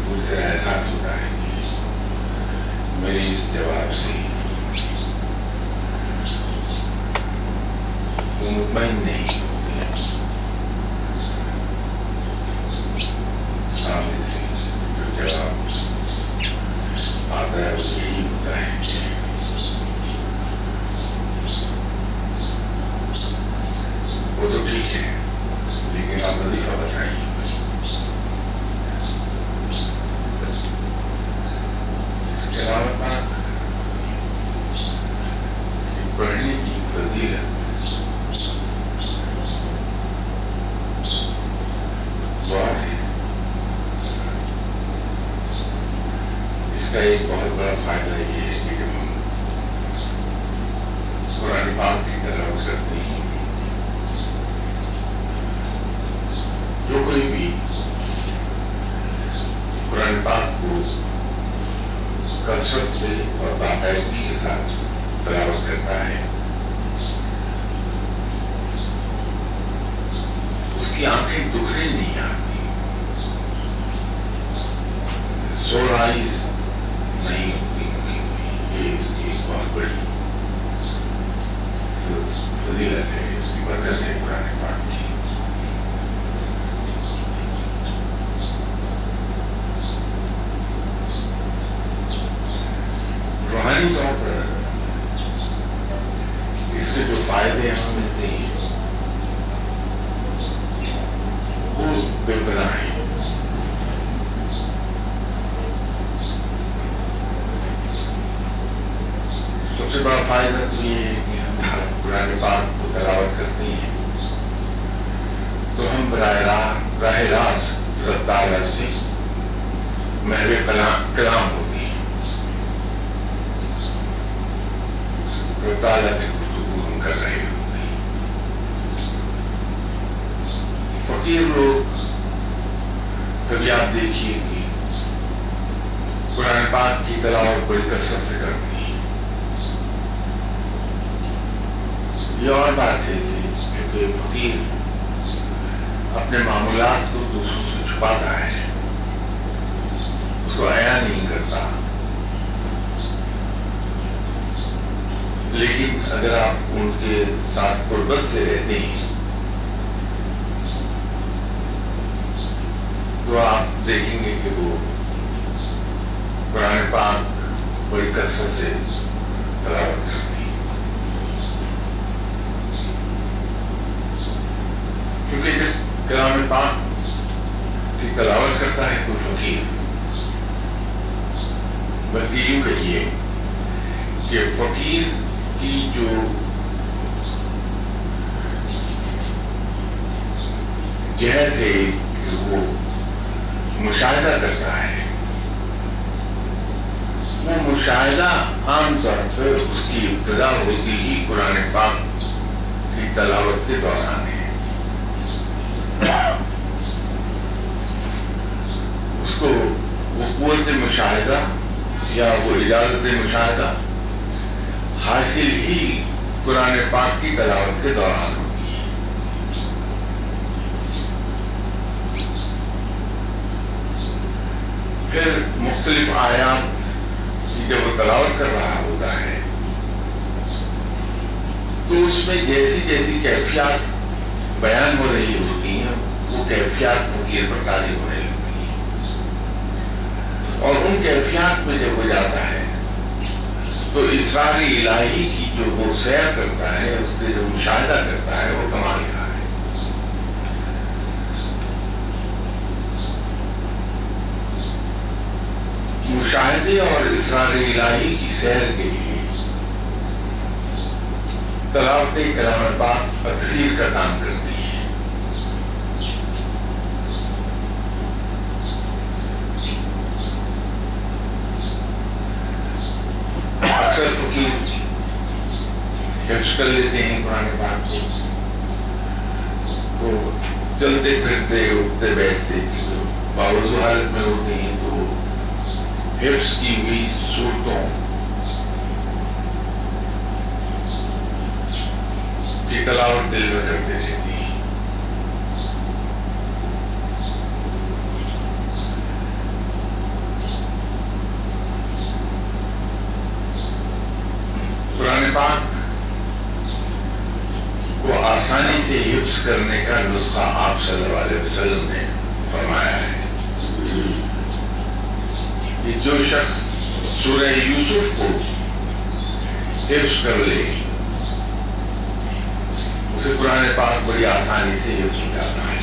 مجھے احساس ہوتا ہے کہ میری اس جواب سے وہ مطمئن نہیں ہوتے ہیں. سامنے سے جو جواب آتا ہے وہ یہی ہوتا ہے کہ وہ تو ٹھیک ہے لیکن آپ وظیفہ بتائیے. اس کے علاوہ پڑھنے کی فضیلت بہت ہے. اس کا ایک بہت بڑا فائدہ یہ ہے کہ جب ہم قرآن پاک کی تلاوت کرتے ہیں جو کوئی بھی قرآن پاک کو کثرت سے اور باقاعدگی کے ساتھ تلاوت کرتا ہے اس کی آنکھیں دکھنے نہیں آتی, سورائز نہیں ہوتی. یہ اس کی ایک بہت بڑی فضیلت ہے, اس کی برکت ہے قرآن پاک کی. روحانی طور پر اس سے جو فائدے ہمیں ملتے ہیں وہ بے پناہ ہیں. سب سے بڑا فائدہ تو یہ ہے کہ ہم قرآن پاک کو تلاوت کرتے ہیں تو ہم براہ راست رب تعالیٰ سے محو کلام ہوتی ہیں. رب تعالیٰ سے گفتگو ہم کر رہے ہوتے ہیں. فقیر لوگ کبھی آپ دیکھیے کہ قرآن پاک کی تلاوت بڑی کثرت سے کرتے ہیں. یہ اور بات ہے کہ کیونکہ فقیر اپنے معاملات کو دوسروں سے چھپاتا ہے, اس کو عیاں نہیں کرتا. لیکن اگر آپ ان کے ساتھ قربت سے رہتے ہیں تو آپ دیکھیں گے کہ وہ قرآن پاک بڑی کثرت سے تلاوت کرتے ہیں. کیونکہ جب کلام پاک کی تلاوت کرتا ہے کوئی فقیر, بلکہ یوں کہیے کہ فقیر کی جو جہت ہے کہ وہ مشاہدہ کرتا ہے, وہ مشاہدہ عام طور پر اس کی ابتدا ہوتی ہی قرآن پاک کی تلاوت کے دوران ہے. اس کو وہ قوت مشاہدہ یا وہ اجازت مشاہدہ حاصل ہی قرآن پاک کی تلاوت کے دوران ہوتی ہے. پھر مختلف آیات کی جب وہ تلاوت کر رہا ہوتا ہے تو اس میں جیسی جیسی کیفیات بیان ہو رہی ہوتی ہیں وہ کیفیات فقیر پر تازی ہونے لگتی ہیں. اور ان کیفیات میں جب ہو جاتا ہے تو اسرار الہی کی جو وہ سیر کرتا ہے, اس کے جو مشاہدہ کرتا ہے وہ کمال کا ہے. مشاہدے اور اسرار الہی کی سیر کے لیے تلاوت کلام پاک تکثیر کا کام کرتی ہے. اکثر فقیر حفظ کر لیتے ہیں قرآن پاک کو, تو چلتے پھرتے اٹھتے بیٹھتے باوضو حالت میں ہوتے ہیں تو حفظ کی ہوئی صورتوں کی تلاوت دل میں کرتے رہتی ہے. حفظ کرنے کا نسخہ آپ صلی اللہ علیہ وسلم نے فرمایا ہے کہ جو شخص سورہ یوسف کو حفظ کر لے اسے قرآن پاک بڑی آسانی سے حفظ ہو جاتا ہے.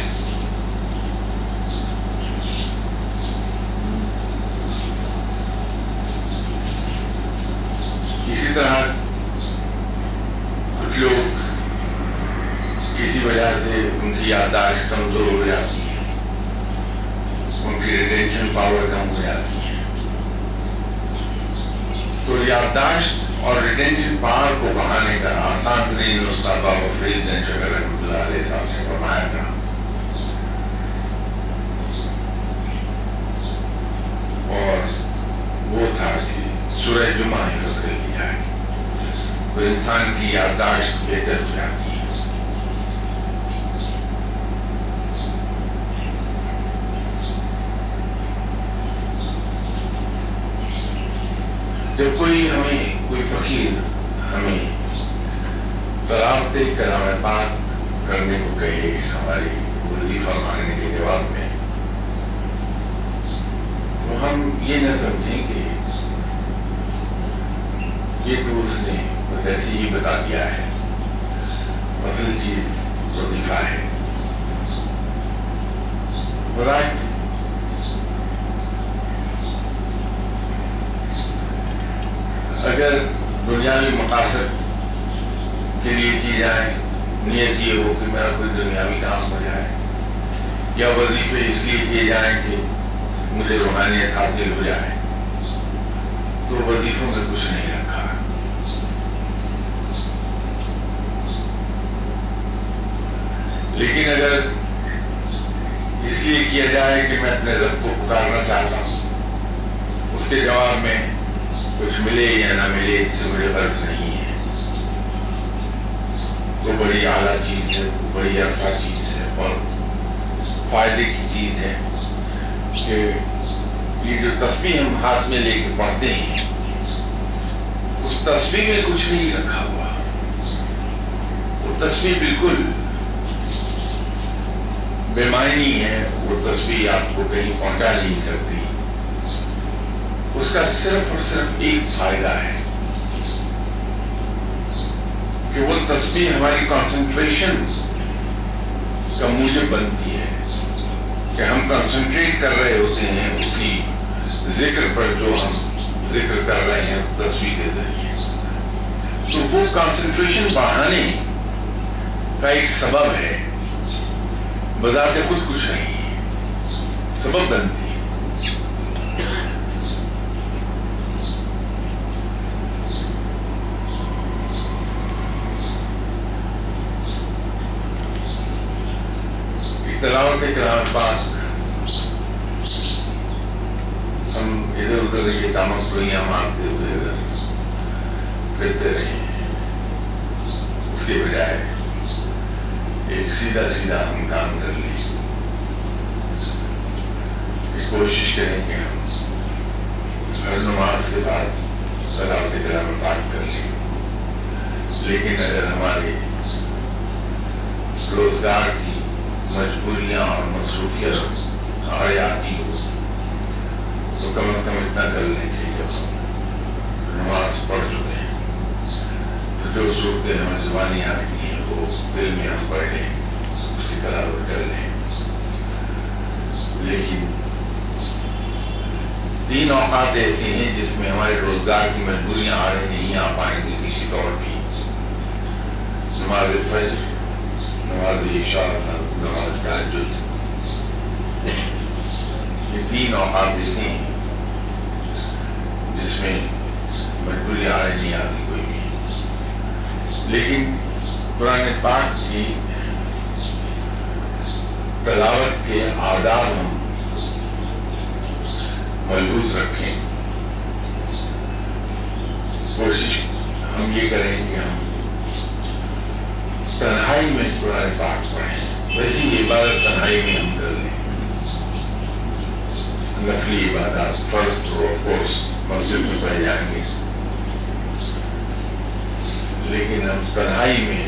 اسی طرح کچھ لوگ کسی وجہ سے ان کی یادداشت کمزور ہو جاتی ہے, ان کی ریٹینشن پاور کم ہو جاتی ہے, تو یادداشت اور ریٹینشن پاور کو بڑھانے کا آسان ترین نسخہ بابا فرید شکر رحمۃ اللہ علیہ صاحب نے فرمایا تھا, اور وہ تھا کہ سورہ جمعہ حفظ کر لی جائے تو انسان کی یادداشت بہتر ہو جاتی ہے. جب کوئی فقیر ہمیں تلاوت کلام پاک کرنے کو کہے ہماری وظیفہ مانگنے کے جواب میں, تو ہم یہ نہ سمجھیں کہ یہ تو اس نے بس ایسے ہی بتا دیا ہے, اصل چیز وظیفہ ہے. اگر دنیاوی مقاصد کے لیے کی جائے, نیت یہ ہو کہ میرا کوئی دنیاوی کام ہو جائے, یا وظیفے اس لیے کیے جائیں کہ مجھے روحانیت حاصل ہو جائے, تو وظیفوں میں کچھ نہیں رکھا. لیکن اگر اس لیے کیا جائے کہ میں اپنے رب کو پکارنا چاہتا ہوں, اس کے جواب میں کچھ ملے یا نہ ملے اس سے مجھے غرض نہیں ہے, تو بڑی اعلیٰ چیز ہے, بڑی عرصہ چیز ہے اور فائدے کی چیز ہے کہ یہ جو تسبیح ہم ہاتھ میں لے کے پڑھتے ہیں اس تسبیح میں کچھ نہیں رکھا ہوا. وہ تسبیح بالکل بے معنی ہے, وہ تسبیح آپ کو کہیں پہنچا نہیں سکتی. اس کا صرف اور صرف ایک فائدہ ہے کہ وہ تسبیح ہماری کنسنٹریشن کا موجب بنتی ہے کہ ہم کنسنٹریٹ کر رہے ہوتے ہیں اسی ذکر پر جو ہم ذکر کر رہے ہیں تسبیح کے ذریعے. تو وہ کنسنٹریشن بڑھانے کا ایک سبب ہے, بذات خود کچھ نہیں ہے, سبب بنتی ہے. تلاوت کلام پاک ہم ادھر ادھر یہ دامک ڈوئیاں مارتے ہوئے پھرتے رہے ہیں, اس کے بجائے ایک سیدھا ہم کام کر لیں, کوشش کریں کہ ہم ہر نماز کے بعد تلاوت کلام پاک کر لیں. لیکن اگر ہمارے روزگار کی مجبوریاں اور مصروفیت حیاتی ہو تو کم از کم اتنا کر لیں کہ جب ہم نماز پڑھ چکے ہیں تو جو صورتیں ہمیں زبانی آتی ہیں وہ دل میں ہم پڑھ لیں, اس کی تلاوت کر لیں. لیکن 3 اوقات ایسے ہیں جس میں ہمارے روزگار کی مجبوریاں آ رہی نہیں آ پائیں گی کسی طور بھی. نماز فجر, نماز عشاء, نماز تہجد, یہ 3 اوقات ایسے ہیں جس میں مجبوری آ رہی نہیں آتی کوئی بھی. لیکن قرآن پاک کی تلاوت کے آداب ہم ملحوظ رکھیں. کوشش ہم یہ کریں کہ ہم تنہائی میں قرآن پاک پڑھیں. ویسی عبادت تنہائی میں ہم کر لیں, نفلی عبادات فرض تو آف کورس مسجد میں پڑھ جائیں گے, لیکن ہم تنہائی میں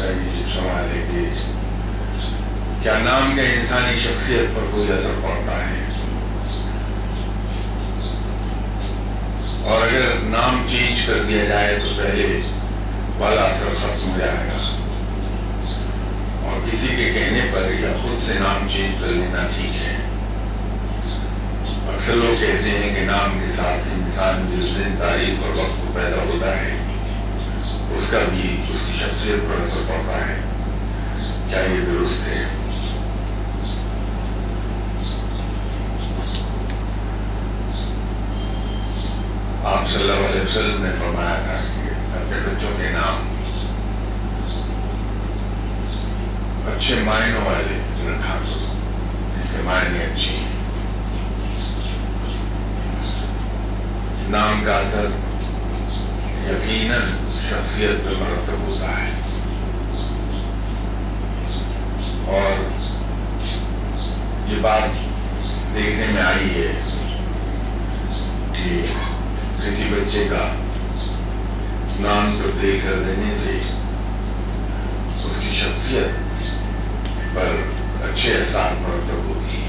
کا یہ سوال ہے کہ کیا نام کا انسانی شخصیت پر کوئی اثر پڑتا ہے، اور اگر نام چینج کر دیا جائے تو پہلے والا اثر ختم ہو جائے گا، اور کسی کے کہنے پر یا خود سے نام چینج کر لینا ٹھیک ہے؟ اکثر لوگ کہتے ہیں کہ نام کے ساتھ انسان جس دن تاریخ اور وقت کو پیدا ہوتا ہے اس کا بھی اس کی شخصیت پر اثر پڑتا ہے، کیا یہ درست ہے؟ آپ صلی اللہ علیہ وسلم نے فرمایا تھا کہ اپنے بچوں کے نام اچھے معنوں والے رکھا کرو، ان کے معنی اچھی ہیں۔ نام کا اثر یقیناً شخصیت پہ مرتب ہوتا ہے، اور یہ بات دیکھنے میں آئی ہے کہ کسی بچے کا نام تبدیل کر دینے سے اس کی شخصیت پر اچھے اثرات مرتب ہوتی ہیں۔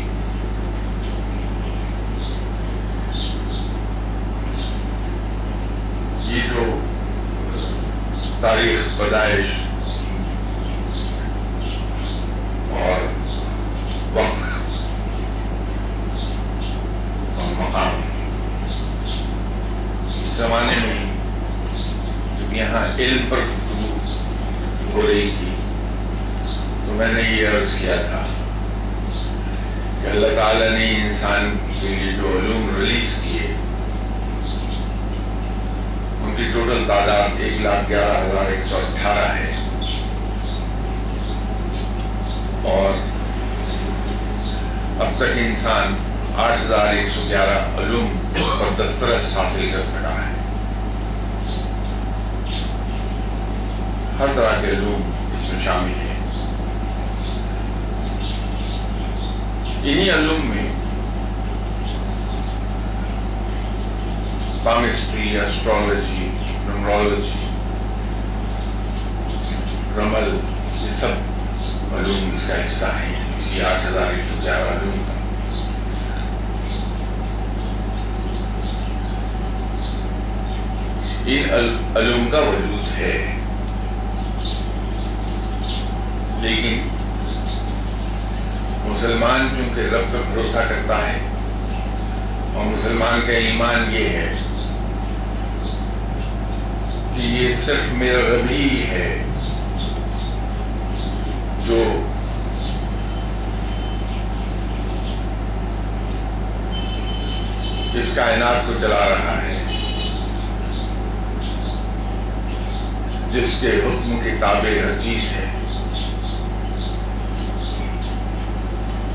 یہ جو تاریخ، پیدائش اور وقت اور مقام، اس زمانے میں جب یہاں علم پر گفتگو ہو رہی تھی تو میں نے یہ عرض کیا تھا کہ اللہ تعالیٰ نے انسان کے لیے جو علوم ریلیز کیے ان کی ٹوٹل تعداد 1,11,118 ہے، اور اب تک انسان 8,111 علوم پر دسترس حاصل کر سکا ہے۔ ہر طرح کے علوم اس میں شامل ہیں۔ انہی علوم میں کیمسٹری، ایسٹرولوجی، نیورولوجی، رمل، یہ سب علوم اس کا حصہ ہیں، اسی 8,111 علوم کا۔ ان علوم کا وجود ہے، لیکن مسلمان چونکہ رب پر بھروسہ کرتا ہے، اور مسلمان کا ایمان یہ ہے کہ یہ صرف میرا رب ہی ہے جو اس کائنات کو چلا رہا ہے، جس کے حکم کے تابع ہر چیز ہے۔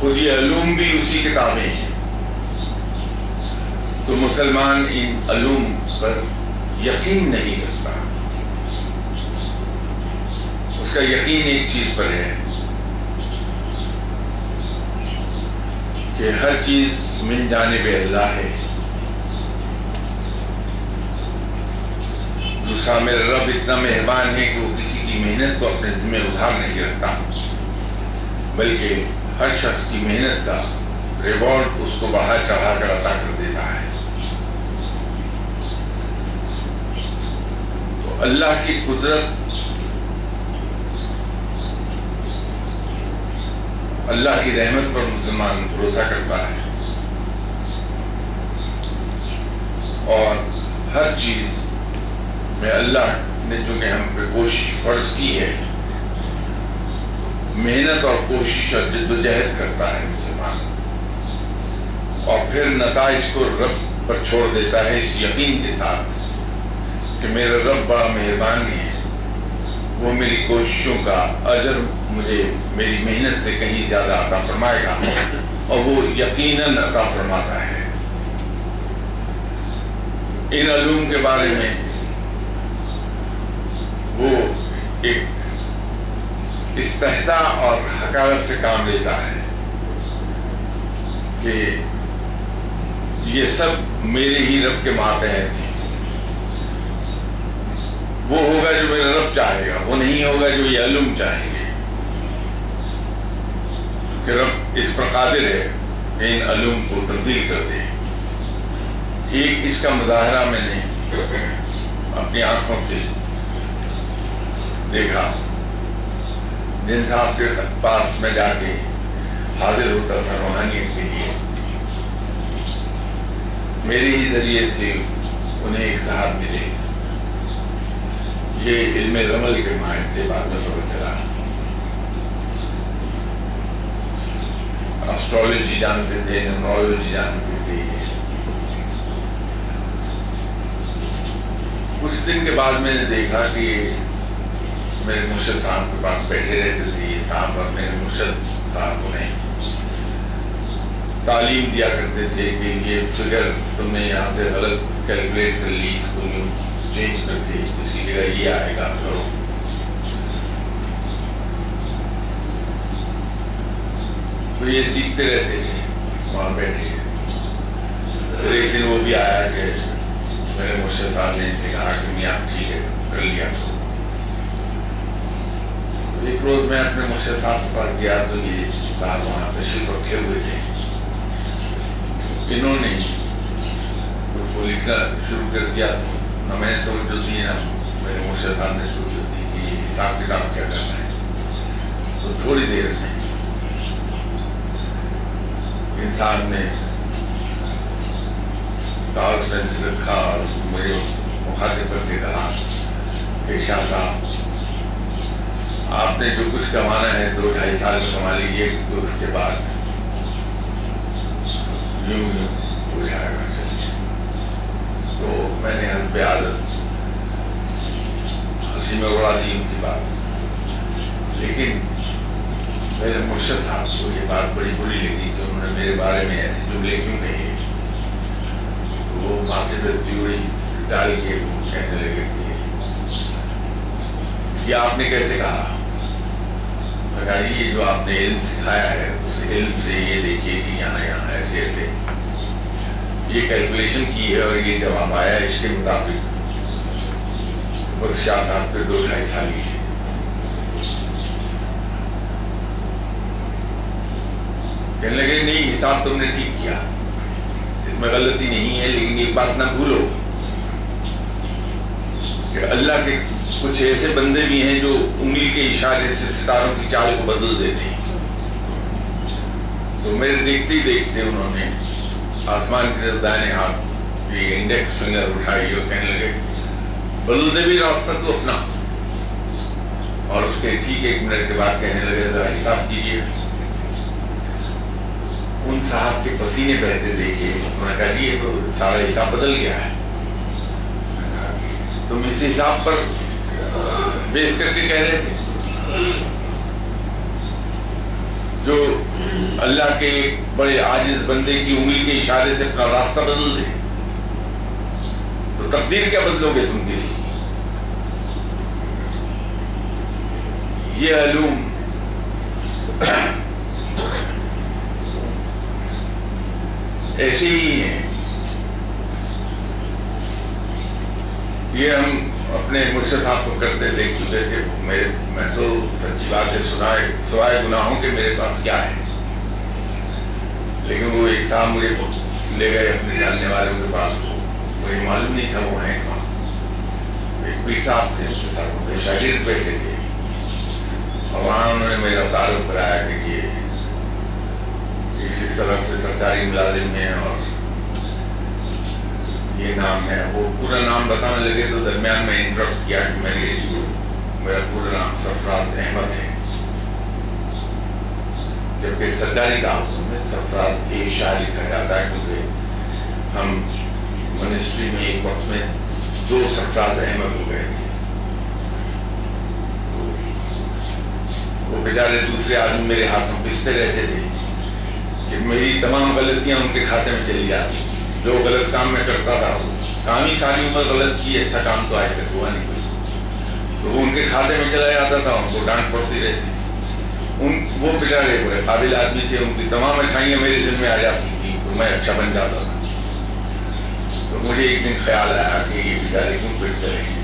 خود یہ علوم بھی اسی کے تابع ہیں، تو مسلمان ان علوم پر یقین نہیں کرتا۔ اس کا یقین ایک چیز پر ہے کہ ہر چیز من جانب اللہ ہے، دوسرا میرا رب اتنا مہربان ہے کہ وہ کسی کی محنت کو اپنے ذمہ ادھار نہیں رکھتا، بلکہ ہر شخص کی محنت کا ریوارڈ اس کو بڑھا چڑھا کر عطا کر دیتا ہے۔ تو اللہ کی قدرت، اللہ کی رحمت پر مسلمان بھروسہ کرتا ہے، اور ہر چیز میں اللہ نے چونکہ ہم پہ کوشش فرض کی ہے، محنت اور کوشش اور جد و جہد کرتا ہے مسلمان، اور پھر نتائج کو رب پر چھوڑ دیتا ہے اس یقین کے ساتھ کہ میرا رب بڑا مہربان ہے، وہ میری کوششوں کا اجر مجھے میری محنت سے کہیں زیادہ عطا فرمائے گا، اور وہ یقیناً عطا فرماتا ہے۔ ان علوم کے بارے میں وہ ایک استحضاء اور حقارت سے کام لیتا ہے کہ یہ سب میرے ہی رب کے ماتحت ہیں، وہ ہوگا جو میرا رب چاہے گا، وہ نہیں ہوگا جو یہ علم چاہیں گے، کہ رب اس پر قادر ہے کہ ان علوم کو تبدیل کر دے۔ ایک اس کا مظاہرہ میں نے اپنی آنکھوں سے دیکھا، جن صاحب کے پاس میں جا کے حاضر ہوتا تھا روحانیت کے لیے، میرے ہی ذریعے سے انہیں ایک صاحب ملے، یہ علم رمل کے ماہر تھے، بعد میں پتہ چلا اسٹرالوجی جانتے تھے، نیورولوجی جانتے تھے۔ کچھ دن کے بعد میں نے دیکھا کہ میرے مرشد صاحب کے پاس بیٹھے رہتے تھے یہ صاحب، اور میرے مرشد صاحب انہیں تعلیم دیا کرتے تھے کہ یہ فگر تم نے یہاں سے غلط کیلکولیٹ کر لی، اس کو چینج کر کے اس کی جگہ یہ آئے گا، کرو۔ تو یہ سیکھتے رہتے تھے وہاں بیٹھے۔ پھر ایک دن وہ بھی آیا کہ میرے مرشد صاحب نے کہا کہ میاں ٹھیک ہے کر لیا۔ ایک روز میں اپنے مرشد صاحب کے پاس گیا تو یہ صاحب وہاں تشریف رکھے ہوئے تھے، انہوں نے کچھ کو لکھنا شروع کر دیا، نہ میں نے توجہ دی نہ میرے مرشد صاحب نے توجہ دی کہ یہ حساب کتاب کیا کرنا ہے۔ تو تھوڑی دیر میں انسان نے کاغذ پینسل رکھا اور مجھے مخاطب کر کے کہا کہ شاہ صاحب آپ نے جو کچھ کمانا ہے 2-2.5 سال میں کما لیجیے، تو اس کے بعد یوں ہو جائے گا۔ تو میں نے حسب عادت ہنسی میں اڑا دی ان کی بات، لیکن میرے مرشد صاحب کو یہ بات بڑی بری لگی کہ انہوں نے میرے بارے میں ایسے جملے کیوں کہے۔ تو وہ ماتھے پہ تیوری ڈال کے کہنے لگے کہ یہ آپ نے کیسے کہا؟ میں کہا یہ جو آپ نے علم سکھایا ہے اس علم سے یہ دیکھیے کہ یہاں ایسے ایسے یہ کیلکولیشن کی ہے اور یہ جواب آیا، اس کے مطابق بس شاہ صاحب کے 2-2.5 سال ہی ہے۔ کہنے لگے نہیں حساب تم نے ٹھیک کیا، اس میں غلطی نہیں ہے، لیکن ایک بات نہ بھولو کہ اللہ کے کچھ ایسے بندے بھی ہیں جو انگلی کے اشارے سے ستاروں کی چال کو بدل دیتے ہیں۔ تو میرے دیکھتے ہی دیکھتے انہوں نے آسمان کی طرف دائیں ہاتھ یہ انڈیکس فنگر اٹھائی اور کہنے لگے بدل دے بھی راستہ تو اپنا، اور اس کے ٹھیک 1 منٹ کے بعد کہنے لگے ذرا حساب کیجیے۔ ان صاحب کے پسینے بہتے دیکھے، انہوں نے کہا یہ تو سارا حساب بدل گیا ہے، تم اس حساب پر بیس کر کے کہہ رہے تھے جو اللہ کے ایک بڑے عاجز بندے کی انگلی کے اشارے سے اپنا راستہ بدل دے، تو تقدیر کیا بدلو گے تم کسی کی؟ یہ علوم ایسے ہی ہیں۔ یہ ہم اپنے مرشد صاحب کو کرتے دیکھ چکے تھے، میں تو سچی بات ہے سوائے گناہوں کے میرے پاس کیا ہے، لیکن وہ ایک صاحب مجھے لے گئے اپنے جاننے والوں کے پاس، مجھے معلوم نہیں تھا وہ ہیں کہاں۔ ایک پیر صاحب تھے، ان کے ساتھ وہ شاگرد بیٹھے تھے، اور وہاں انہوں نے میرا تعارف کرایا کہ یہ اس طرح سے سرکاری ملازم ہیں اور یہ نام ہے۔ وہ پورا نام بتانے لگے تو درمیان میں انٹرپٹ کیا کہ میرا پورا نام سرفراز احمد ہے، جبکہ سرکاری کاغذوں میں سرفراز شاہ لکھا جاتا ہے، کیونکہ ہم منسٹری میں ایک وقت میں 2 سرفراز احمد ہو گئے تھے۔ وہ بیچارے دوسرے آدمی میرے ہاتھوں پستے رہتے تھے کہ میری تمام غلطیاں ان کے کھاتے میں چلی جاتی، جو غلط کام میں کرتا تھا کام ہی ساری عمر غلط کی، اچھا کام تو آج تک ہوا نہیں کوئی، تو وہ ان کے کھاتے میں چلا جاتا تھا، ان کو ڈانٹ پڑتی رہتی۔ وہ بیچارے بڑے قابل آدمی تھے، ان کی تمام اچھائیاں میرے دل میں آ جاتی تھیں تو میں اچھا بن جاتا تھا۔ تو مجھے ایک دن خیال آیا کہ یہ بیچارے کیوں پھرتے رہیں گے،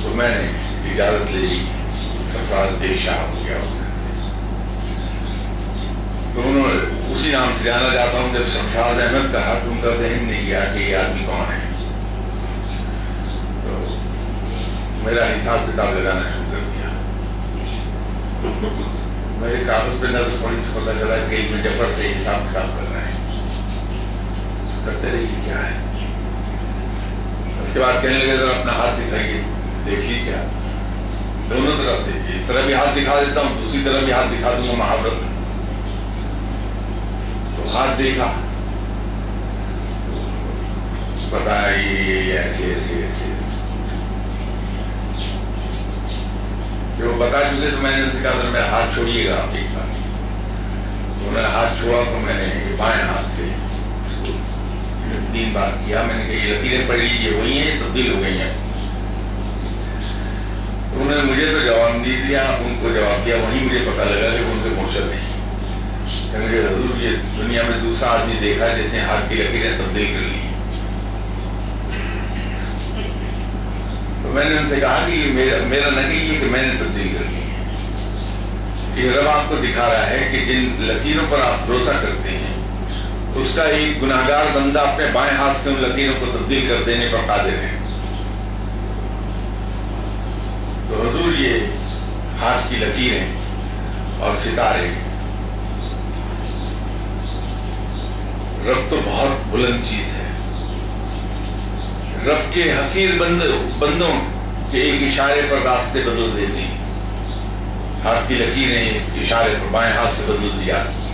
تو میں نے اجازت لے لی، سرفراز ایک شاہ ہو گیا اس دن سے۔ تو انہوں نے اسی نام سے جانا چاہتا ہوں، جب سرفراز احمد کہا تو ان کا ذہن نہیں گیا کہ یہ آدمی کون ہے، تو میرا حساب کتاب لگانا شروع کر دیا۔ میرے کاغذ پہ نظر تھوڑی سی پتہ چلا کہ علم جعفر سے حساب کتاب کر رہے ہیں، کرتے رہیے کیا ہے۔ اس کے بعد کہنے لگے ذرا اپنا ہاتھ دکھائیے، دیکھیے کیا، دونوں طرف سے، اس طرح بھی ہاتھ دکھا دیتا ہوں، دوسری طرف بھی ہاتھ دکھا دوں گا محاورت۔ تو ہاتھ دیکھا، بتایا یہ ایسے ایسے ایسے، جب وہ بتا چکے تو میں نے ان سے کہا ذرا میرا ہاتھ چھوڑیے گا آپ ایک بار۔ انہوں نے ہاتھ چھوڑا تو میں نے بائیں ہاتھ سے 3 بار کیا، میں نے کہا یہ لکیریں پڑھ لیجیے، وہی ہیں تبدیل ہو گئی ہیں۔ تو انہوں نے مجھے تو جواب نہیں دیا، ان کو جواب دیا، وہیں مجھے پتہ لگا کہ وہ ان کے مرشد ہیں۔ کہ مجھے حضور یہ دنیا میں دوسرا آدمی دیکھا ہے جس نے ہاتھ کی لکیریں تبدیل کر لی۔ تو میں نے ان سے کہا کہ میرا نہ کہیے کہ میں نے تبدیل کر لی ہے، کہ رب آپ کو دکھا رہا ہے کہ جن لکیروں پر آپ بھروسہ کرتے ہیں اس کا ایک گناہگار بندہ اپنے بائیں ہاتھ سے ان لکیروں کو تبدیل کر دینے پر قادر ہے۔ تو حضور یہ ہاتھ کی لکیریں اور ستارے، رب تو بہت بلند چیز ہے، رب کے حقیر بندوں کے ایک اشارے پر راستے بدل دیتے ہیں۔ ہاتھ کی لکیریں اشارے پر بائیں ہاتھ سے بدل دی جاتی ہیں،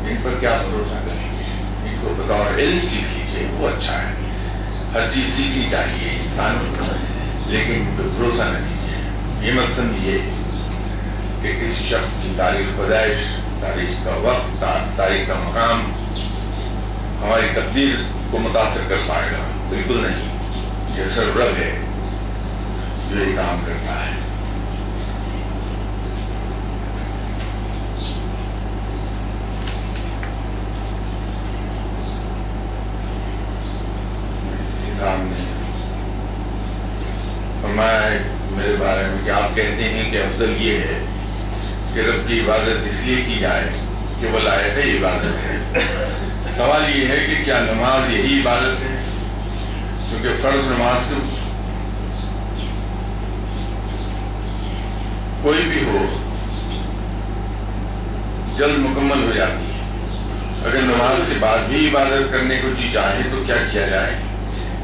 ان پر کیا بھروسہ کریں گے؟ ان کو بطور علم سیکھ لیجیے، وہ اچھا ہے، ہر چیز سیکھنی چاہیے انسان کو، لیکن بھروسہ نہ کیجیے۔ یہ مت سمجھیے کہ کسی شخص کی تاریخ پیدائش، تاریخ کا وقت، تاریخ کا مقام ہماری تقدیر کو متاثر کر پائے گا، بالکل نہیں۔ یہ صرف رب ہے جو یہ کام کرتا ہے۔ کسی صاحب نے فرمایا ہے میرے بارے میں کہ آپ کہتے ہیں کہ افضل یہ ہے کہ رب کی عبادت اس لیے کی جائے کہ وہ لائق عبادت ہے۔ سوال یہ ہے کہ کیا نماز یہی عبادت ہے؟ کیونکہ فرض نماز کو کوئی بھی ہو جلد مکمل ہو جاتی ہے۔ اگر نماز کے بعد بھی عبادت کرنے کو جی چاہے تو کیا کیا جائے؟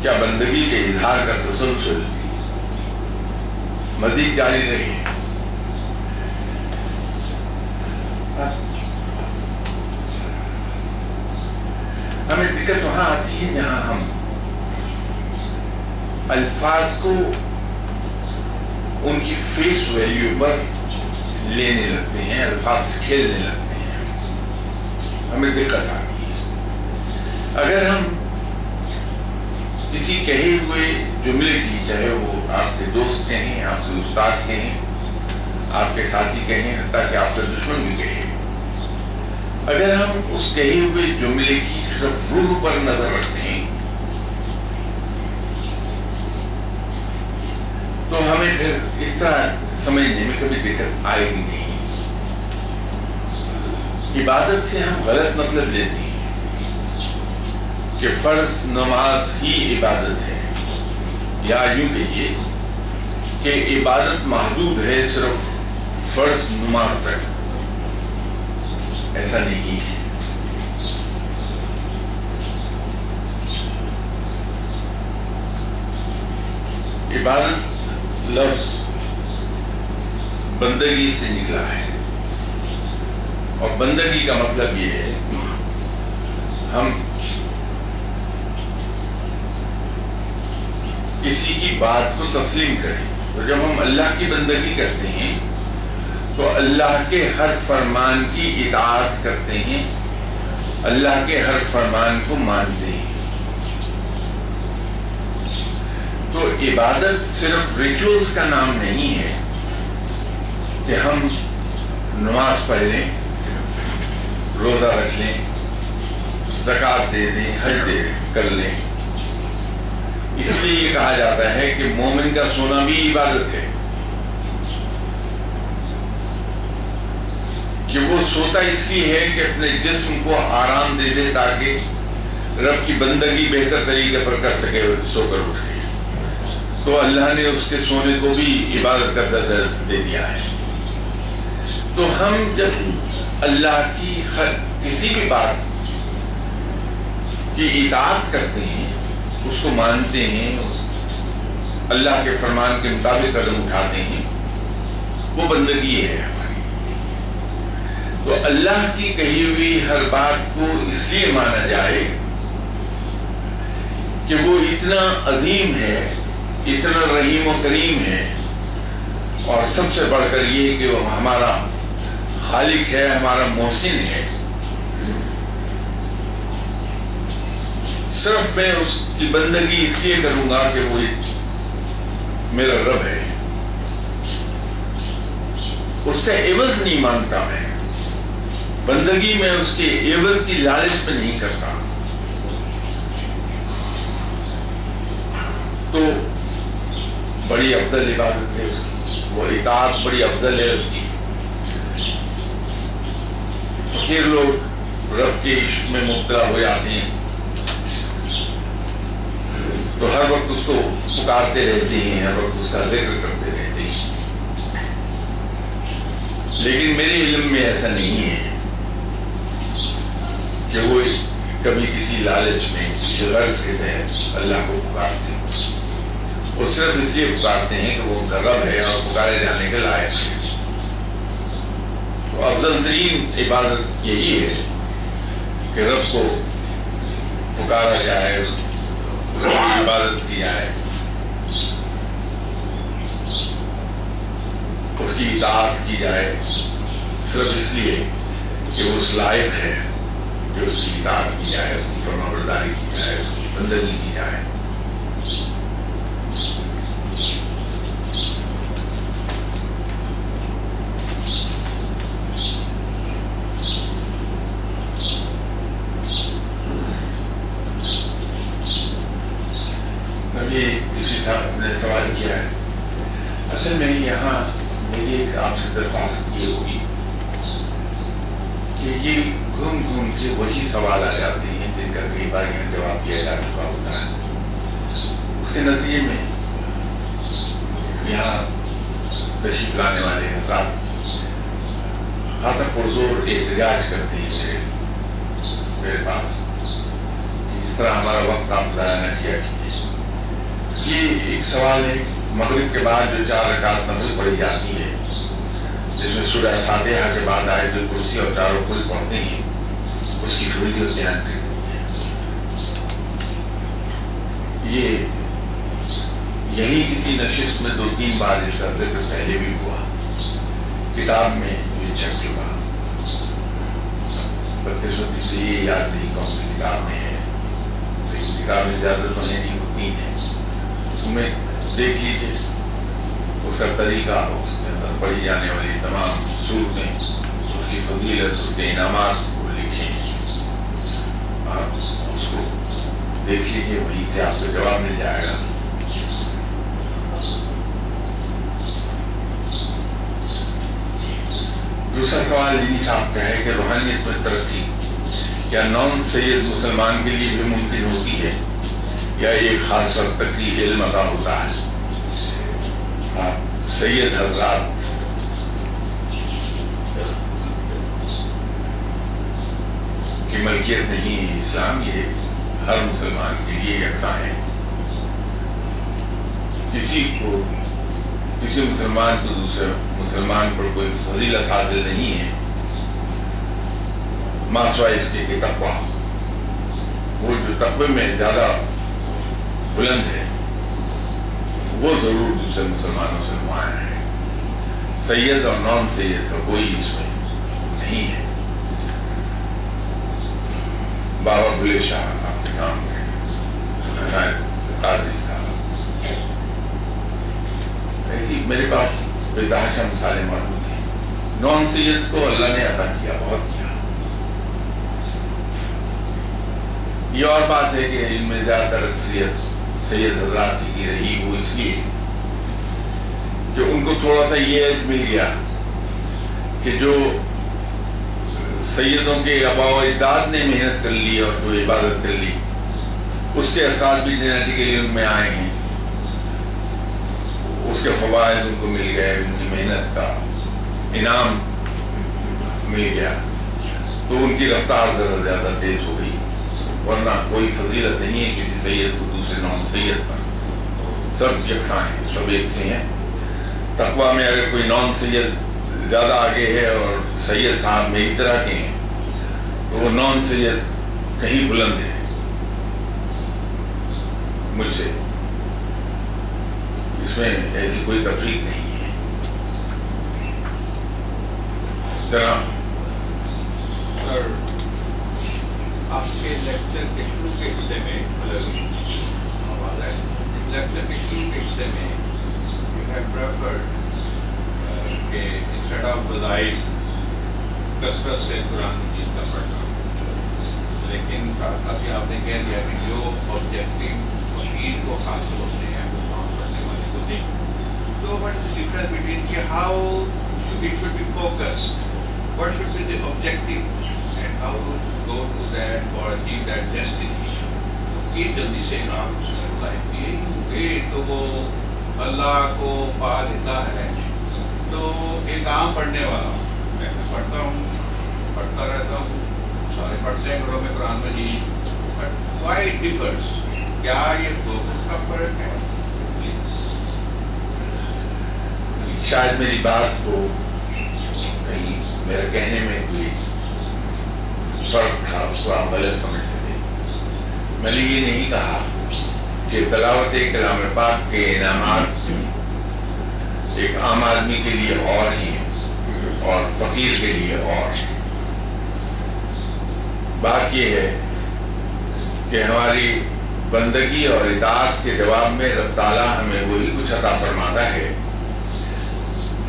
کیا بندگی کے اظہار کا تسلسل مزید جاری رہے؟ ہمیں دقت وہاں آتی ہے جہاں ہم الفاظ کو ان کی فیس ویلیو پر لینے لگتے ہیں، الفاظ سے کھیلنے لگتے ہیں، ہمیں دقت آتی ہے۔ اگر ہم کسی کہے ہوئے جملے کی، چاہے وہ آپ کے دوست کہیں، آپ کے استاد کہیں، آپ کے ساتھی کہیں، حتیٰ کہ آپ کے دشمن بھی کہیں، اگر ہم اس کہے ہوئے جملے کی صرف روح پر نظر رکھیں تو ہمیں پھر اس طرح سمجھنے میں کبھی دقت آئے گی نہیں۔ عبادت سے ہم غلط مطلب لیتے ہیں کہ فرض نماز ہی عبادت ہے، یا یوں کہیے کہ عبادت محدود ہے صرف فرض نماز تک۔ ایسا نہیں ہے۔ عبادت لفظ بندگی سے نکلا ہے، اور بندگی کا مطلب یہ ہے ہم کسی کی بات کو تسلیم کریں۔ تو جب ہم اللہ کی بندگی کرتے ہیں تو اللہ کے ہر فرمان کی اطاعت کرتے ہیں، اللہ کے ہر فرمان کو مانتے ہیں۔ تو عبادت صرف ریچولز کا نام نہیں ہے کہ ہم نماز پڑھ لیں، روزہ رکھ لیں، زکوٰۃ دے دیں، حج کر لیں، اس لیے یہ کہا جاتا ہے کہ مومن کا سونا بھی عبادت ہے، کہ وہ سوتا اس لیے ہے کہ اپنے جسم کو آرام دے دے تاکہ رب کی بندگی بہتر طریقے پر کر سکے سو کر اٹھ کے۔ تو اللہ نے اس کے سونے کو بھی عبادت کا درجہ دے دیا ہے۔ تو ہم جب اللہ کی ہر کسی بھی بات کی اطاعت کرتے ہیں، اس کو مانتے ہیں، اللہ کے فرمان کے مطابق قدم اٹھاتے ہیں، وہ بندگی ہے ہماری۔ تو اللہ کی کہی ہوئی ہر بات کو اس لیے مانا جائے کہ وہ اتنا عظیم ہے، اتنا رحیم و کریم ہے، اور سب سے بڑھ کر یہ کہ وہ ہمارا خالق ہے، ہمارا محسن ہے۔ صرف میں اس کی بندگی اس لیے کروں گا کہ وہ میرا رب ہے، اس کا عوض نہیں مانگتا میں، بندگی میں اس کے عوض کی لالچ میں نہیں کرتا۔ تو بڑی افضل عبادت ہے اس کی، وہ اطاعت بڑی افضل ہے اس کی۔ فقیر لوگ رب کے عشق میں مبتلا ہو جاتے ہیں تو ہر وقت اس کو پکارتے رہتے ہیں، ہر وقت اس کا ذکر کرتے رہتے ہیں، لیکن میرے علم میں ایسا نہیں ہے کہ وہ کبھی کسی لالچ میں، کسی غرض کے تحت اللہ کو پکارتے ہیں۔ وہ صرف اس لیے پکارتے ہیں کہ وہ ان کا رب ہے اور پکارے جانے کے لائق ہے۔ تو افضل ترین عبادت یہی ہے کہ رب کو پکارا جائے، اس کی عبادت کی جائے، اس کی اطاعت کی جائے، صرف اس لیے کہ وہ اس لائق ہے کہ اس کی اطاعت کی جائے، اس کی فرمانبرداری کی جائے، اس کی بندگی کی جائے۔ نے سوال کیا ہے، اصل میں یہاں میری ایک آپ سے درخواست یہ ہوگی کہ یہ گھوم گھوم کے وہی سوال آ جاتے ہیں جن کا کئی بار یہاں جواب دیا جا چکا ہوتا ہے۔ اس کے نتیجے میں یہاں تشریف لانے والے حضرات خاصا پرزور احتجاج کرتے ہیں میرے پاس کہ اس طرح ہمارا وقت آپ ضائع نہ کیا کیجیے۔ یہ ایک سوال ہے، مغرب کے بعد جو 4 رکعت نفل پڑھی جاتی ہے، جس میں سورہ فاتحہ کے بعد آیت الکرسی اور 4 رکوع پڑھتے ہیں، اس کی فضیلت بیان کی گئی ہے۔ یہی کسی نشست میں 2-3 بار اس کا ذکر پہلے بھی ہوا، کتاب میں یہ چھپ چکا، بدقسمتی سے یہ یاد نہیں کون سی کتاب میں ہے، لیکن کتاب میں زیادہ تو نہیں ہوتی ہیں، میں دیکھ لیجیے اس کا طریقہ، اس کے اندر پڑھی جانے والی تمام صورتیں، اس کی فضیلت، اس کے انعامات کو لکھے ہیں، آپ اس کو دیکھ لیجیے، وہیں سے آپ کو جواب مل جائے گا۔ دوسرا سوال جنی صاحب کا ہے کہ روحانیت میں ترقی کیا نون سید مسلمان کے لیے بھی ممکن ہوتی ہے یا ایک خاص وقت تک ہی علم عطا ہوتا ہے؟ سید حضرات کی ملکیت نہیں ہے اسلام، یہ ہر مسلمان کے لیے یکساں ہے۔ کسی مسلمان کو دوسرے مسلمان پر کوئی فضیلت حاصل نہیں ہے ماں سوائے اس کے کہ تقویٰ، وہ جو تقوی میں زیادہ بلند ہے وہ ضرور دوسرے مسلمانوں سے نمایاں ہے۔ سید اور نان سید کا کوئی اس میں نہیں ہے۔ بابا بلے شاہ آپ کے سامنے، قادری صاحب، ایسی میرے پاس بے-تحاشا مثالیں موجود ہیں۔ نان سیدز کو اللہ نے عطا کیا، بہت کیا۔ یہ اور بات ہے کہ ان میں زیادہ تر اکثریت سید حضرات کی رہی وہ اس لیے کہ ان کو تھوڑا سا یہ مل گیا کہ جو سیدوں کے آباء و اجداد نے محنت کر لی اور جو عبادت کر لی اس کے اثرات بھی جینیٹیکلی ان میں آئے ہیں، اس کے فوائد ان کو مل گئے، ان کی محنت کا انعام مل گیا، تو ان کی رفتار ذرا زیادہ تیز ہو گئی، ورنہ کوئی فضیلت نہیں ہے کسی سید کو دوسرے نان سید پر، سب یکساں ہیں، سب ایک سے ہیں۔ تقویٰ میں اگر کوئی نان سید زیادہ آگے ہے اور سید صاحب میری طرح کے ہیں تو وہ نان سید کہیں بلند ہے مجھ سے، اس میں ایسی کوئی تفریق نہیں ہے۔ جناب سر، آپ کے لیکچر کے شروع کے حصے میں you have preferred کہ انسٹیڈ آف وظائف کثرت سے قرآن مجید کا پڑھنا، لیکن ساتھ ساتھ ہی آپ نے کہہ دیا کہ جو آبجیکٹو فقیر کو حاصل ہوتے ہیں وہ کام کرنے والے کو نہیں۔ تو what is the difference between کہ how it should be focused, what should be the objective and how to go to that or achieve that destiny؟ یہ جلدی سے کام لائف یہ تو وہ اللہ کو پا لیتا ہے، تو ایک عام پڑھنے والا میں پڑھتا ہوں، پڑھتا رہتا ہوں، سارے پڑھتے ہیں گھروں میں قرآن مجید، بٹ وائی اٹ ڈیفرس؟ کیا یہ فوکس کا فرق ہے؟ پلیز شاید میری بات کو کہیں میرے کہنے میں کوئی فرق تھا، اس کو آپ غلط سمجھ سکتے۔ میں نے یہ نہیں کہا کہ تلاوت کلام پاک کے انعامات ایک عام آدمی کے لیے اور ہی ہیں اور فقیر کے لیے اور۔ بات یہ ہے کہ ہماری بندگی اور اطاعت کے جواب میں رب تعالیٰ ہمیں وہی کچھ عطا فرماتا ہے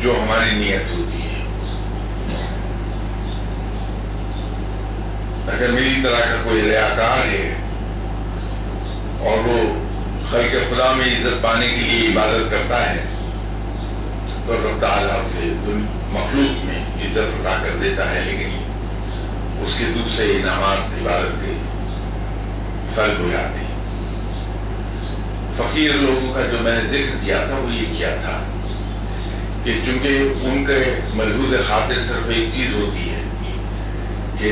جو ہماری نیت ہوتی ہے۔ اگر میری طرح کا کوئی ریاکار ہے اور وہ خلق خدا میں عزت پانے کے لیے عبادت کرتا ہے تو رب تعالیٰ اسے مخلوق میں عزت عطا کر دیتا ہے، لیکن اس کے دوسرے انعامات عبادت کے سلب ہو جاتے ہیں۔ فقیر لوگوں کا جو میں نے ذکر کیا تھا وہ یہ کیا تھا کہ چونکہ ان کے ملحوظ خاطر صرف ایک چیز ہوتی ہے کہ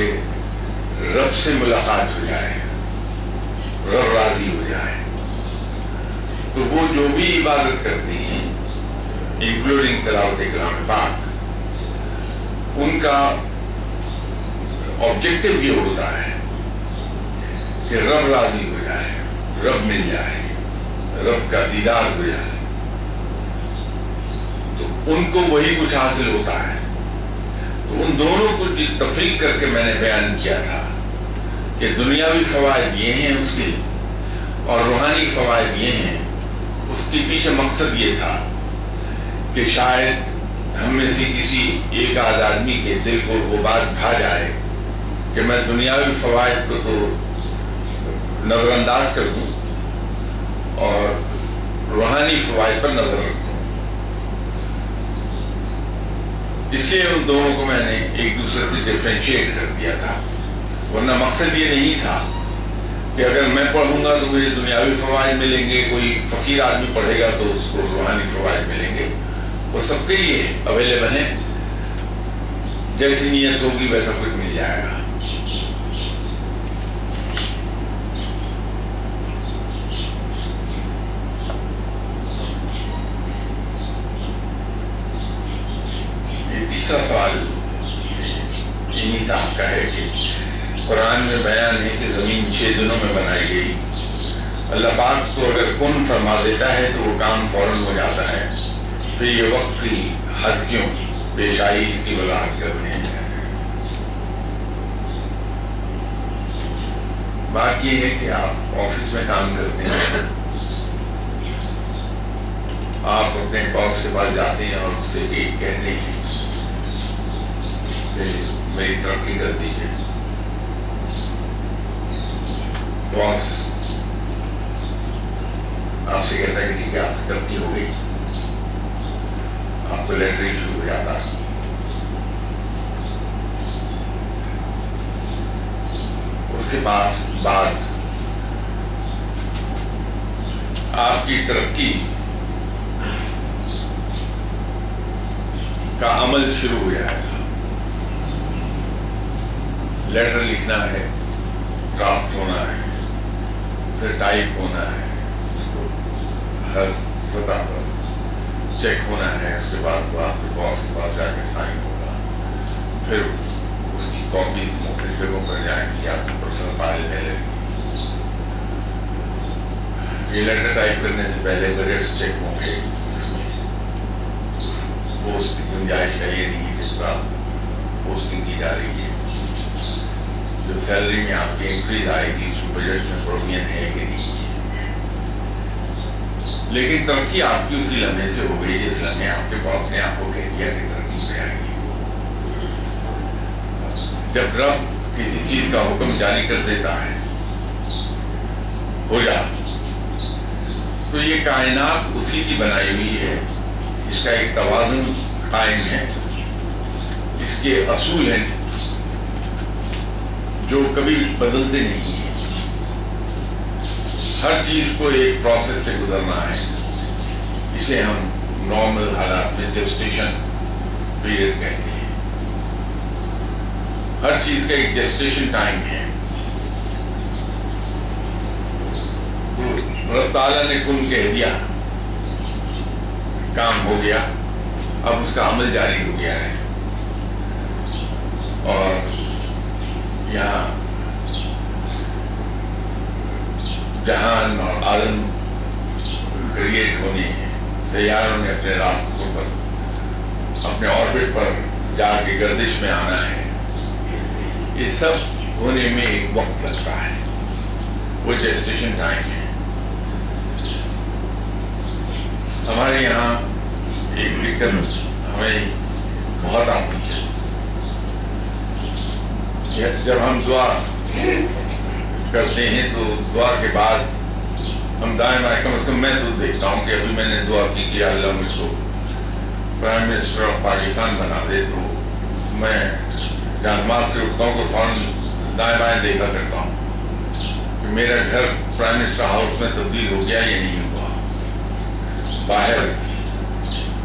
رب سے ملاقات ہو جائے، رب راضی ہو جائے، تو وہ جو بھی عبادت کرتے ہیں انکلوڈنگ تلاوت کلام پاک، ان کا آبجیکٹو یہ ہوتا ہے کہ رب راضی ہو جائے، رب مل جائے، رب کا دیدار ہو جائے، تو ان کو وہی کچھ حاصل ہوتا ہے۔ تو ان دونوں کو تفریق کر کے میں نے بیان کیا تھا کہ دنیاوی فوائد یہ ہیں اس کے اور روحانی فوائد یہ ہیں۔ اس کے پیچھے مقصد یہ تھا کہ شاید ہم میں سے کسی ایک آدھ آدمی کے دل کو وہ بات بھا جائے کہ میں دنیاوی فوائد کو تو نظر انداز کر دوں اور روحانی فوائد پر نظر رکھوں۔ اس لیے ان دونوں کو میں نے ایک دوسرے سے ڈیفرینشیٹ کر دیا تھا، ورنہ مقصد یہ نہیں تھا کہ اگر میں پڑھوں گا تو مجھے دنیاوی فوائد ملیں گے، کوئی فقیر آدمی پڑھے گا تو اس کو روحانی فوائد ملیں گے۔ وہ سب کے لیے اویلیبل ہیں، جیسی نیت ہوگی ویسا کچھ مل جائے گا۔ یہ تیسرا سوال چینی صاحب کا ہے کہ قرآن میں بیان ہے کہ زمین 6 دنوں میں بنائی گئی، اللہ پاک کو اگر کن فرما دیتا ہے تو وہ کام فوراً ہو جاتا ہے، پھر یہ وقت کی حد کیوں پیش آئی، اس کی وضاحت کرتے ہیں۔ بات یہ ہے کہ آپ آفس میں کام کرتے ہیں، آپ اپنے باس کے پاس جاتے ہیں اور اس سے ایک کہتے ہیں کہ میری ترقی کر دیجیے۔ باس آپ سے کہتا ہے کہ ٹھیک ہے آپ کی ترقی ہو گئی، آپ کو لیٹرنگ شروع ہو جاتا ہے. اس کے بعد آپ کی ترقی کا عمل شروع ہو جائے گا. لیٹر لکھنا ہے، ڈرافٹ ہونا ہے، پھر ٹائپ ہونا ہے، ہر سطح پر چیک ہونا ہے. اس کے بعد وہ آپ کے باس کے پاس جا کے سائن ہوگا. پھر اس کی کاپیز مختلف جگہوں پر جائیں گی، آپ کی پرسنل فائل میں لے گی. یہ لیٹر ٹائپ کرنے سے پہلے بجٹس چیک ہوں گے. پوسٹ کی گنجائش ہے یہ نہیں جس پر پوسٹنگ کی جا رہی ہے. جو سیلری میں آپ کی انکریز آئے گی اس بجٹ میں پروویژن ہے کہ نہیں. لیکن ترقی آپ کی اسی لمحے سے ہو گئی جس لمحے آپ کے باس نے آپ کو کہہ دیا کہ ترقی سے آئے گی. جب رب کسی چیز کا حکم جاری کر دیتا ہے ہو جا، تو یہ کائنات اسی کی بنائی ہوئی ہے. اس کا ایک توازن قائم ہے، اس کے اصول ہیں جو کبھی بدلتے نہیں ہیں. ہر چیز کو ایک پروسیس سے گزرنا ہے. اسے ہم نارمل حالات میں جسٹیشن پیریڈ کہتے ہیں. ہر چیز کا ایک جسٹیشن ٹائم ہے. تو رب تعالیٰ نے کن کہہ دیا، کام ہو گیا، اب اس کا عمل جاری ہو گیا ہے. اور یہاں جہان اور عالم کریٹ ہونے ہیں. سیاروں نے اپنے راستوں پر اپنے آربٹ پر جا کے گردش میں آنا ہے. یہ سب ہونے میں ایک وقت لگتا ہے، وہ جسٹیشن ٹائم ہے. ہمارے یہاں ایک دقت ہمیں بہت آتی ہے. جب ہم دعا کرتے ہیں تو دعا کے بعد ہم دائیں بائیں، کم از کم میں تو دیکھتا ہوں کہ ابھی میں نے دعا کی کہ اللہ مجھ کو پرائم منسٹر آف پاکستان بنا دے، تو میں جہاں نماز سے اٹھتا ہوں تو فوراً دائیں بائیں دیکھا کرتا ہوں کہ میرا گھر پرائم منسٹر ہاؤس میں تبدیل ہو گیا یا نہیں ہوا. باہر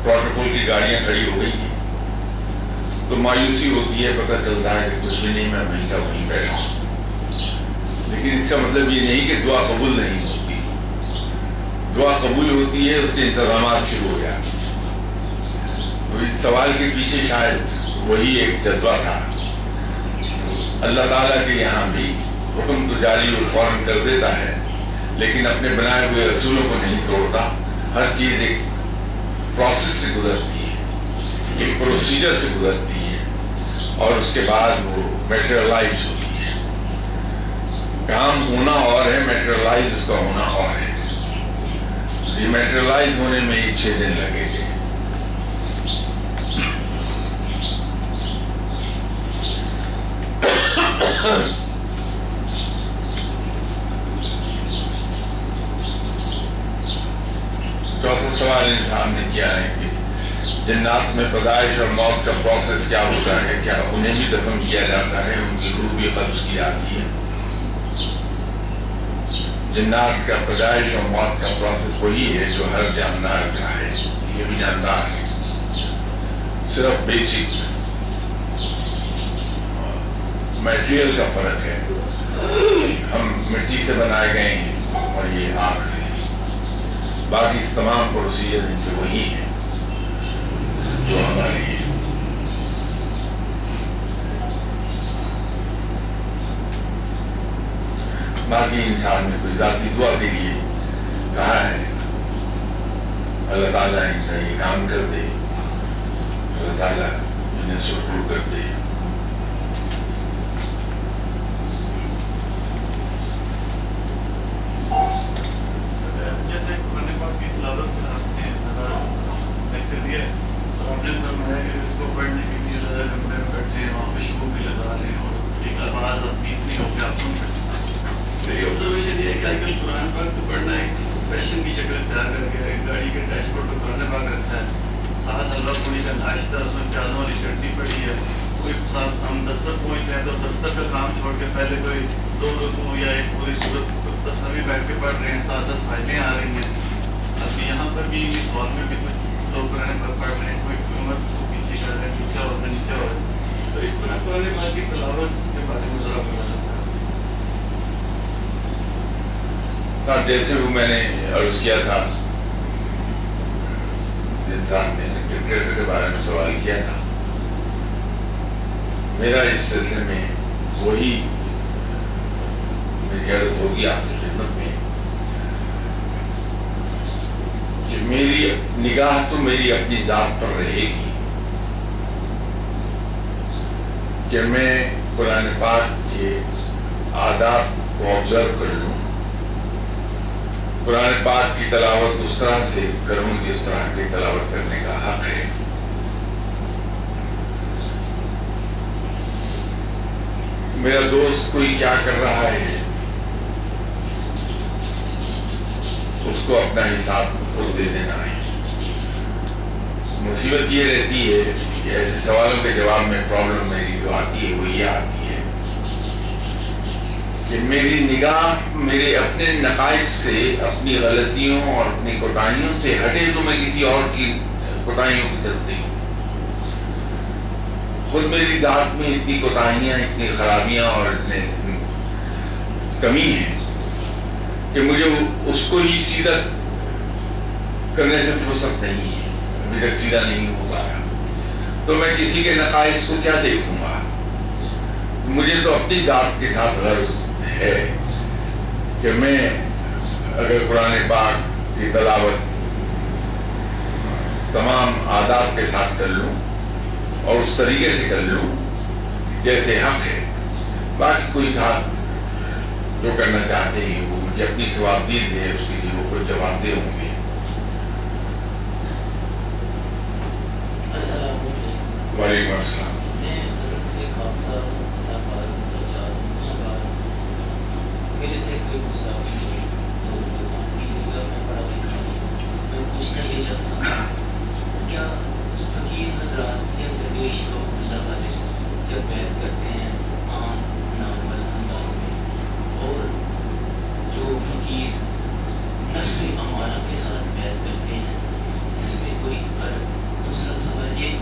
پروٹوکول کی گاڑیاں کھڑی ہو گئی ہیں تو مایوسی ہوتی ہے، پتہ چلتا ہے کہ کچھ بھی نہیں، میں وہیں کا وہیں بیٹھا ہوں. لیکن اس کا مطلب یہ نہیں کہ دعا قبول نہیں ہوتی. دعا قبول ہوتی ہے، اس کے انتظامات شروع ہو جاتے ہیں. تو اس سوال کے پیچھے شاید وہی ایک جذبہ تھا. اللہ تعالیٰ کے یہاں بھی حکم تو جاری اور فوراً کر دیتا ہے، لیکن اپنے بنائے ہوئے اصولوں کو نہیں توڑتا. ہر چیز ایک پروسیس سے گزرتی ہے، ایک پروسیجر سے گزرتی ہے، اور اس کے بعد وہ میٹیریلائز ہوتی ہے. کام ہونا اور ہے، میٹیریلائز اس کا ہونا اور ہے. یہ میٹیریلائز ہونے میں 6 دن لگے تھے. چوتھا سوال انسان نے کیا ہے کہ جنات میں پیدائش اور موت کا پروسیس کیا ہوتا ہے؟ کیا انہیں بھی دفن کیا جاتا ہے؟ ان کی روح بھی قبض کی جاتی ہے؟ جنات کا پیدائش اور موت کا پروسیس وہی ہے جو ہر جاندار کا ہے. یہ بھی جاندار ہے، صرف بیسک میٹیریل کا فرق ہے. ہم مٹی سے بنائے گئے ہیں اور یہ آگ سے. باقی تمام پروسیجر ان کے وہی ہیں جو ہمارے ہیں. باقی انسان نے کوئی ذاتی دعا کے لیے کہا ہے، اللہ تعالیٰ ان کا یہ کام کر دے، اللہ تعالیٰ انہیں سرپور کر دے. قرآن پاک تو پڑھنا ہے فیشن کی شکل اختیار کر کے گاڑی کے ڈیش بورڈ پہ قرآن پاک رکھتا ہے، ساتھ حلوہ پوری کا ناشتہ، اس میں پیازوں والی چٹنی پڑی ہے، کوئی ساتھ ہم دفتر پہنچتے ہیں تو دفتر کا کام چھوڑ کے پہلے کوئی 2 رکوع یا ایک پوری صورت تصویر بیٹھ کے پڑھ رہے ہیں، ساتھ ساتھ فائدیں آ رہی ہیں. اب یہاں پر بھی اس ہال میں بھی کچھ لوگ قرآن پاک پڑھ رہے ہیں، کوئی عمر کو پیچھے کر رہے ہیں، پیچھے ہوتا ہے نیچے ہوتا ہے. تو اس طرح قرآن پاک کی تلاوت کے بارے میں ذرا بتا سکتا ہے. صاحب جیسے وہ میں نے عرض کیا تھا، انسان نے کرکٹ کے بارے میں سوال کیا تھا، میرا اس سلسلے میں وہی میری عرض ہوگی آپ کی خدمت میں کہ میری نگاہ تو میری اپنی ذات پر رہے گی کہ میں قرآن پاک کے آداب کو آبزرو کر لوں، قرآن پاک کی تلاوت اس طرح سے کروں جس طرح کی تلاوت کرنے کا حق ہے. میرا دوست کوئی کیا کر رہا ہے اس کو اپنا حساب خود دے دینا ہے. مصیبت یہ رہتی ہے کہ ایسے سوالوں کے جواب میں پرابلم میری جو آتی ہے وہ یہ آتی ہے کہ میری نگاہ میرے اپنے نقائص سے، اپنی غلطیوں اور اپنی کوتاہیوں سے ہٹے تو میں کسی اور کی کوتاہیوں کی طرف دیکھوں. خود میری ذات میں اتنی کوتاہیاں، اتنی خرابیاں اور اتنے کمی ہیں کہ مجھے اس کو ہی سیدھا کرنے سے فرصت نہیں ہے، ابھی تک سیدھا نہیں ہو پایا. تو میں کسی کے نقائص کو کیا دیکھوں گا؟ مجھے تو اپنی ذات کے ساتھ غرض ہے کہ میں اگر قرآن پاک کی تلاوت تمام آداب کے ساتھ کر لوں اور اس طریقے سے کر لوں جیسے حق ہے، باقی کوئی ساتھ جو کرنا چاہتے ہیں وہ مجھے اپنی ثوابدید ہے، اس کے لیے وہ خود جواب دہ ہوں گے. السلام علیکم. وعلیکم السلام. میں حضرت سے خاصا میرے سے کوئی گستاخی نہیں، تو میں پڑھا لکھا نہیں. میں پوچھنا یہ چاہتا ہوں کیا فقیر حضرات یا درویش کو اللہ والے جب بیعت کرتے ہیں عام نارمل انداز میں، اور جو فقیر نفس امارہ کے ساتھ بیعت کرتے ہیں، اس میں کوئی فرق؟ دوسرا سوال یہ،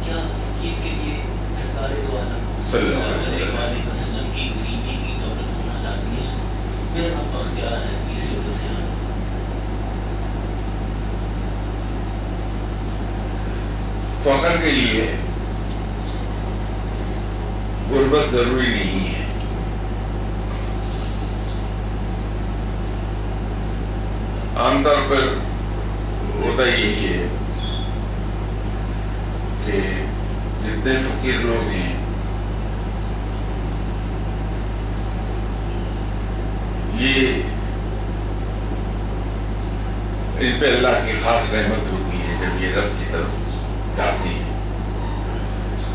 کیا فقیر کے لیے سرکار دو عالم صلی اللہ علیہ وسلم کی غریبی کی دولت ہونا لازمی ہے؟ میرا نام بختیار ہے، اسی وجہ سے آتا ہوں. فخر کے لیے غربت ضروری نہیں ہے. عام طور پر ہوتا یہی ہے کہ جتنے فقیر لوگ ہیں یہ ان پہ اللہ کی خاص رحمت ہوتی ہے جب یہ رب کی طرف جاتے ہیں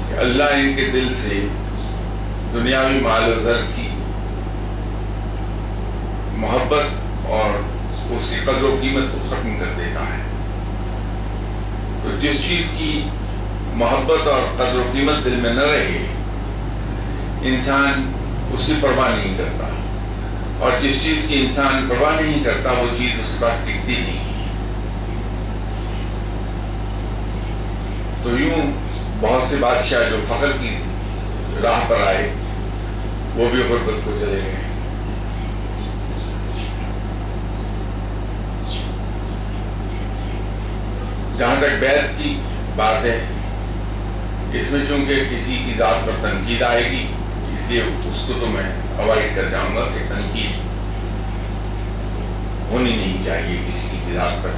کہ اللہ ان کے دل سے دنیاوی مال و زر کی محبت اور اس کی قدر و قیمت کو ختم کر دیتا ہے. تو جس چیز کی محبت اور قدر و قیمت دل میں نہ رہے انسان اس کی پرواہ نہیں کرتا، اور جس چیز کی انسان پرواہ نہیں کرتا وہ چیز اس کے پاس ٹکتی نہیں ہے. تو یوں بہت سے بادشاہ جو فخر کی راہ پر آئے وہ بھی غربت کو چلے گئے. جہاں تک بیعت کی بات ہے، اس میں چونکہ کسی کی ذات پر تنقید آئے گی اس لیے اس کو تو میں اوائڈ کر جاؤں گا کہ تنقید ہونی نہیں چاہیے کسی کی ذات پر،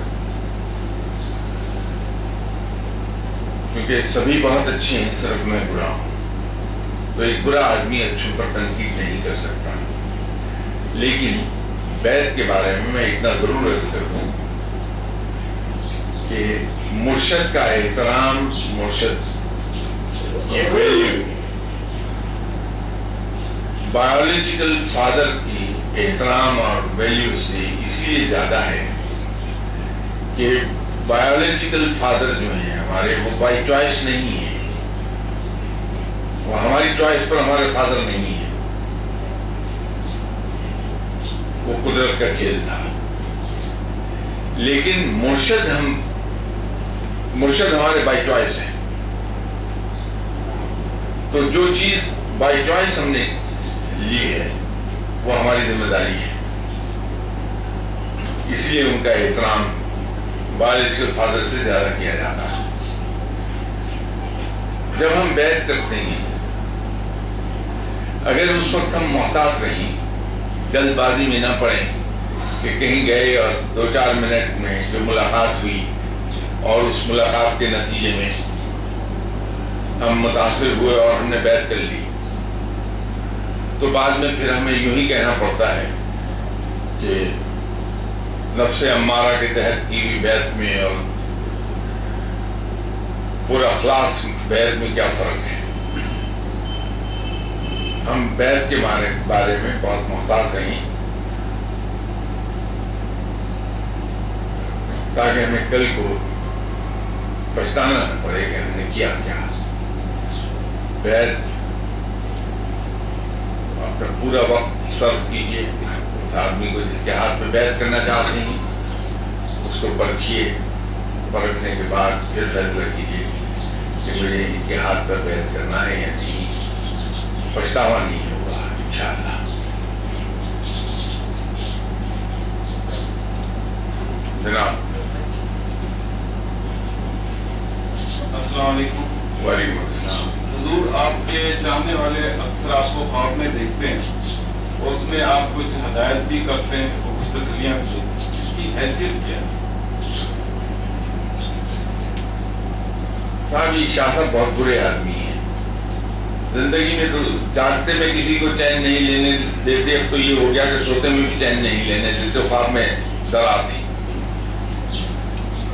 کیونکہ سبھی بہت اچھے ہیں، صرف میں برا ہوں. تو ایک برا آدمی اچھوں پر تنقید نہیں کر سکتا. لیکن بیعت کے بارے میں میں اتنا ضرور عرض کر دوں کہ مرشد کا احترام، مرشد کی ویلیو، بایولوجیکل فادر کی احترام اور ویلیو سے اس لیے زیادہ ہے کہ بایولوجیکل فادر جو ہیں ہمارے، وہ بائی چوائس نہیں ہے، وہ ہماری چوائس پر ہمارے فادر نہیں ہے، وہ قدرت کا کھیل تھا۔ لیکن مرشد ہمارے بائی چوائس ہے، تو جو چیز بائی چوائس ہم نے لی ہے وہ ہماری ذمہ داری ہے، اس لیے ان کا احترام بایولوجیکل فادر سے زیادہ کیا جاتا ہے۔ جب ہم بیعت کرتے ہیں، اگر اس وقت ہم محتاط رہیں، جلد بازی میں نہ پڑیں کہ کہیں گئے اور 2-4 منٹ میں جو ملاقات ہوئی اور اس ملاقات کے نتیجے میں ہم متاثر ہوئے اور ہم نے بیعت کر لی، تو بعد میں پھر ہمیں یوں ہی کہنا پڑتا ہے کہ نفس امارہ کے تحت کی ہوئی بیعت میں اور پورا اخلاص بیعت میں کیا فرق ہے۔ ہم بیعت کے بارے میں بہت محتاط رہیں تاکہ ہمیں کل کو پچھتانا نہ پڑے کہ ہم نے کیا کیا۔ بیعت اپنا پورا وقت صرف کیجیے، اس آدمی کو جس کے ہاتھ میں بیعت کرنا چاہتے ہیں اس کو پرکھیے، پرکھنے کے بعد پھر فیصلہ کیجیے کہ مجھے ان کے ہاتھ پر بیعت کرنا ہے یا نہیں، پچھتاوا نہیں ہوگا انشاءاللہ۔ جناب السلام علیکم۔ وعلیکم السلام۔ حضور، آپ کے جاننے والے اکثر آپ کو خواب میں دیکھتے ہیں اور اس میں آپ کچھ ہدایت بھی کرتے ہیں اور کچھ تسلیاں بھی دیتے ہیں، اس کی حیثیت کیا ہے؟ صاحب، یہ شاہ صاحب بہت برے آدمی ہیں، زندگی میں تو جاگتے میں کسی کو چین نہیں لینے دیتے، اب تو یہ ہو گیا کہ سوتے میں بھی چین نہیں لینے دیتے، خواب میں ڈراتے ہیں۔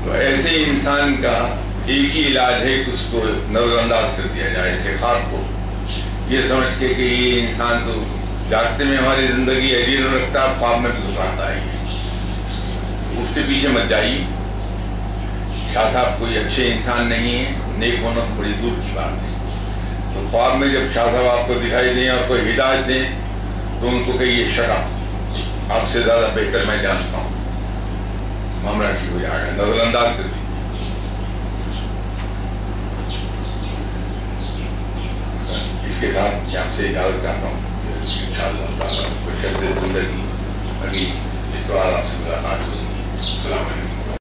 تو ایسے انسان کا ایک ہی علاج ہے کہ اس کو نظر انداز کر دیا جائے، اس کے خواب کو، یہ سمجھ کے کہ یہ انسان تو جاگتے میں ہماری زندگی عجیب رکھتا ہے، خواب میں بھی گزارتا ہے، اس کے پیچھے مت جائیے۔ شاہ صاحب کوئی اچھے انسان نہیں ہے، نیک ہونا بڑی دور کی بات ہے۔ تو خواب میں جب شاہ صاحب آپ کو دکھائی دیں اور کوئی ہدایت دیں تو ان کو کہیے شٹ اپ، آپ سے زیادہ بہتر میں جانتا ہوں، معاملہ ٹھیک ہو جائے گا، نظر انداز کر دیجیے۔ اس کے ساتھ آپ سے اجازت چاہتا ہوں۔